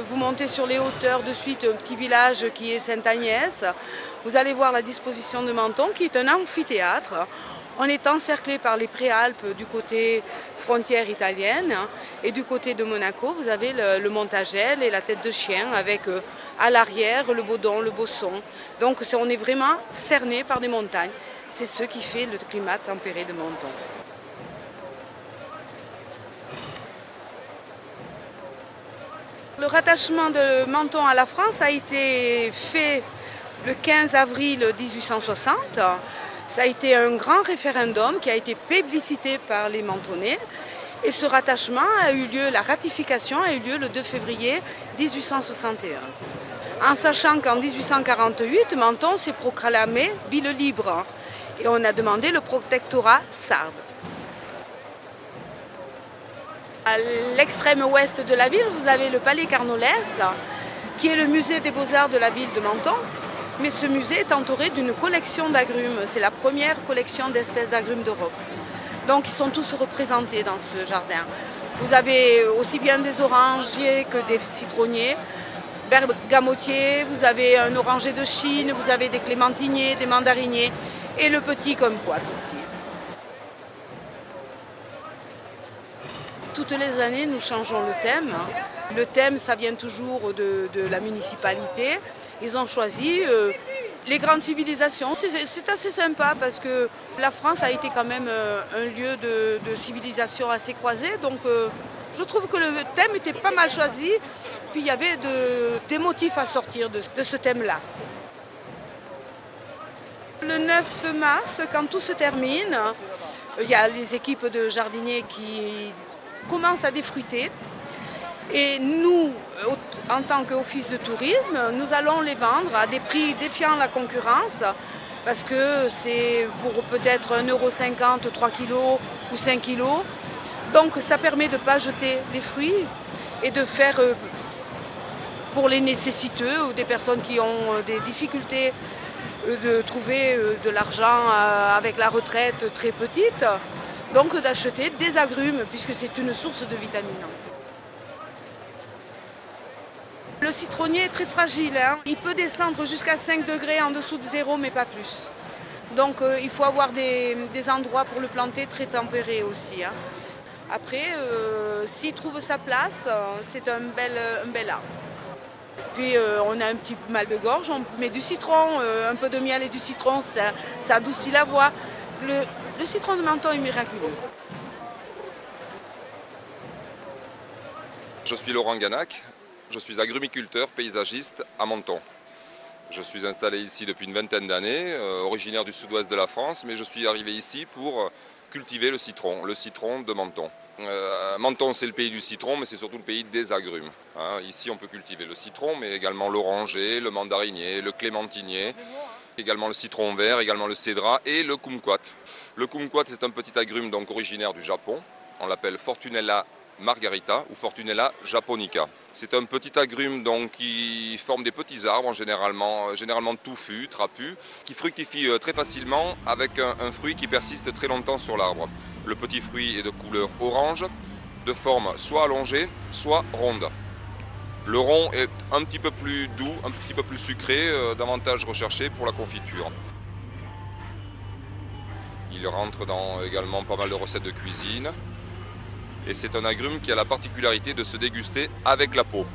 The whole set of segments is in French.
vous montez sur les hauteurs, de suite un petit village qui est Sainte-Agnès. Vous allez voir la disposition de Menton qui est un amphithéâtre. On est encerclé par les Préalpes du côté frontière italienne et du côté de Monaco, vous avez le Montagel et la tête de chien avec à l'arrière le Baudon, le Bosson. Donc on est vraiment cerné par des montagnes. C'est ce qui fait le climat tempéré de Menton. Le rattachement de Menton à la France a été fait le 15 avril 1860. Ça a été un grand référendum qui a été plébiscité par les Mentonnais. Et ce rattachement a eu lieu, la ratification a eu lieu le 2 février 1861. En sachant qu'en 1848, Menton s'est proclamé ville libre. Et on a demandé le protectorat sarde. À l'extrême ouest de la ville, vous avez le Palais Carnolès, qui est le musée des beaux-arts de la ville de Menton. Mais ce musée est entouré d'une collection d'agrumes. C'est la première collection d'espèces d'agrumes d'Europe. Donc ils sont tous représentés dans ce jardin. Vous avez aussi bien des orangiers que des citronniers, bergamotiers, vous avez un oranger de Chine, vous avez des clémentiniers, des mandariniers et le petit kumquat aussi. Toutes les années, nous changeons le thème. Le thème, ça vient toujours de la municipalité. Ils ont choisi les grandes civilisations. C'est assez sympa parce que la France a été quand même un lieu de civilisation assez croisée. Donc je trouve que le thème était pas mal choisi. Puis il y avait des motifs à sortir de ce thème-là. Le 9 mars, quand tout se termine, il y a les équipes de jardiniers qui commencent à défruiter. Et nous, en tant qu'office de tourisme, nous allons les vendre à des prix défiant la concurrence parce que c'est pour peut-être 1,50 €, 3 kg ou 5 kg. Donc ça permet de ne pas jeter les fruits et de faire pour les nécessiteux ou des personnes qui ont des difficultés de trouver de l'argent avec la retraite très petite, donc d'acheter des agrumes puisque c'est une source de vitamines. Le citronnier est très fragile, hein. Il peut descendre jusqu'à 5 degrés en dessous de zéro, mais pas plus. Donc il faut avoir des endroits pour le planter très tempérés aussi, hein. Après, s'il trouve sa place, c'est un bel arbre. Puis on a un petit mal de gorge, on met du citron, un peu de miel et du citron, ça adoucit la voix. Le citron de Menton est miraculeux. Je suis Laurent Ganac, je suis agrumiculteur paysagiste à Menton. Je suis installé ici depuis une vingtaine d'années, originaire du sud-ouest de la France, mais je suis arrivé ici pour cultiver le citron de Menton. Menton, c'est le pays du citron, mais c'est surtout le pays des agrumes. Hein. Ici, on peut cultiver le citron, mais également l'oranger, le mandarinier, le clémentinier, également le citron vert, également le cédrat et le kumquat. Le kumquat, c'est un petit agrume donc originaire du Japon. On l'appelle Fortunella margarita ou Fortunella japonica. C'est un petit agrume donc, qui forme des petits arbres, généralement touffus, trapus, qui fructifient très facilement avec un fruit qui persiste très longtemps sur l'arbre. Le petit fruit est de couleur orange, de forme soit allongée, soit ronde. Le rond est un petit peu plus doux, un petit peu plus sucré, davantage recherché pour la confiture. Il rentre dans également pas mal de recettes de cuisine. Et c'est un agrume qui a la particularité de se déguster avec la peau.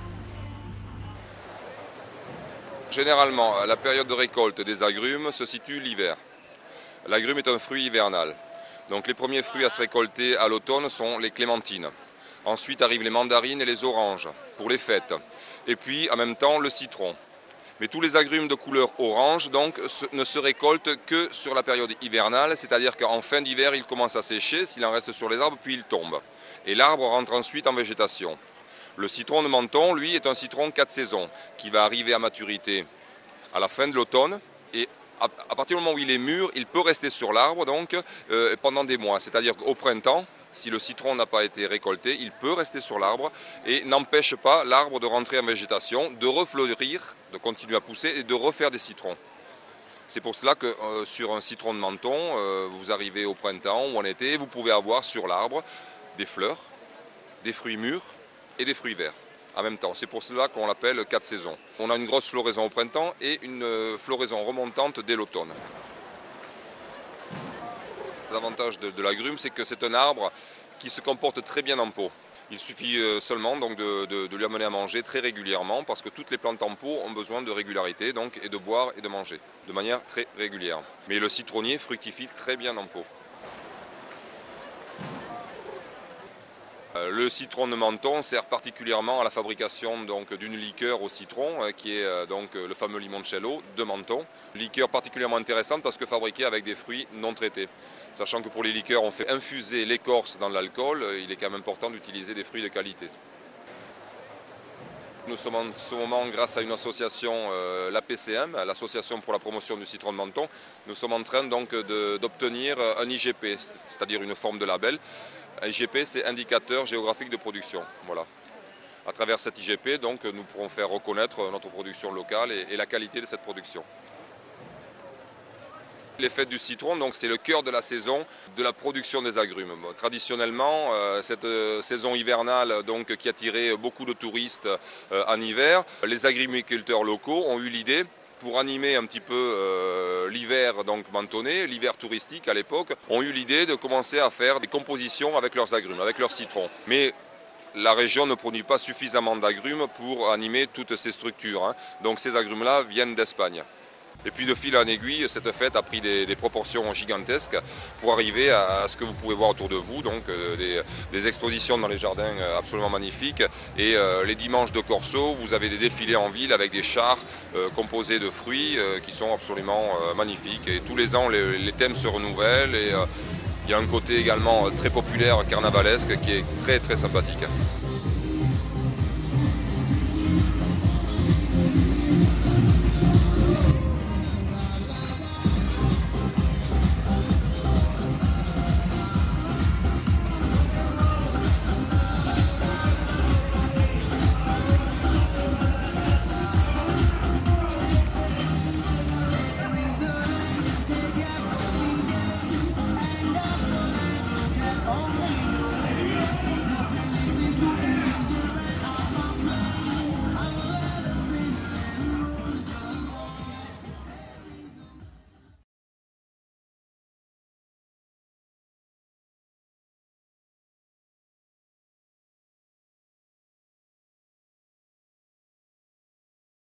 Généralement, la période de récolte des agrumes se situe l'hiver. L'agrume est un fruit hivernal. Donc les premiers fruits à se récolter à l'automne sont les clémentines. Ensuite arrivent les mandarines et les oranges pour les fêtes. Et puis en même temps le citron. Mais tous les agrumes de couleur orange donc, ne se récoltent que sur la période hivernale, c'est-à-dire qu'en fin d'hiver, il commence à sécher, s'il en reste sur les arbres, puis il tombe. Et l'arbre rentre ensuite en végétation. Le citron de Menton, lui, est un citron 4 saisons, qui va arriver à maturité à la fin de l'automne. Et à partir du moment où il est mûr, il peut rester sur l'arbre donc, pendant des mois. C'est-à-dire qu'au printemps, si le citron n'a pas été récolté, il peut rester sur l'arbre et n'empêche pas l'arbre de rentrer en végétation, de refleurir, de continuer à pousser et de refaire des citrons. C'est pour cela que sur un citron de Menton, vous arrivez au printemps ou en été, vous pouvez avoir sur l'arbre des fleurs, des fruits mûrs et des fruits verts. en même temps. C'est pour cela qu'on l'appelle 4 saisons. On a une grosse floraison au printemps et une floraison remontante dès l'automne. L'avantage de l'agrume, c'est que c'est un arbre qui se comporte très bien en pot. Il suffit seulement donc, de lui amener à manger très régulièrement parce que toutes les plantes en pot ont besoin de régularité donc, et de boire et de manger de manière très régulière. Mais le citronnier fructifie très bien en pot. Le citron de Menton sert particulièrement à la fabrication d'une liqueur au citron qui est donc le fameux limoncello de Menton. Liqueur particulièrement intéressante parce que fabriquée avec des fruits non traités. Sachant que pour les liqueurs on fait infuser l'écorce dans l'alcool, il est quand même important d'utiliser des fruits de qualité. Nous sommes en ce moment, grâce à une association, la PCM, l'Association pour la promotion du citron de Menton, nous sommes en train d'obtenir un IGP, c'est-à-dire une forme de label. IGP, c'est indicateur géographique de production. Voilà. À travers cet IGP, donc, nous pourrons faire reconnaître notre production locale et la qualité de cette production. Les fêtes du citron, c'est le cœur de la saison de la production des agrumes. Traditionnellement, cette saison hivernale qui attirait beaucoup de touristes en hiver, les agrumiculteurs locaux ont eu l'idée, pour animer un petit peu l'hiver mentonais, l'hiver touristique à l'époque, ont eu l'idée de commencer à faire des compositions avec leurs agrumes, avec leurs citrons. Mais la région ne produit pas suffisamment d'agrumes pour animer toutes ces structures. Donc ces agrumes-là viennent d'Espagne. Et puis de fil en aiguille, cette fête a pris des proportions gigantesques pour arriver à ce que vous pouvez voir autour de vous, donc des expositions dans les jardins absolument magnifiques. Et les dimanches de Corso, vous avez des défilés en ville avec des chars composés de fruits qui sont absolument magnifiques. Et tous les ans, les thèmes se renouvellent et il y a un côté également très populaire, carnavalesque, qui est très très sympathique.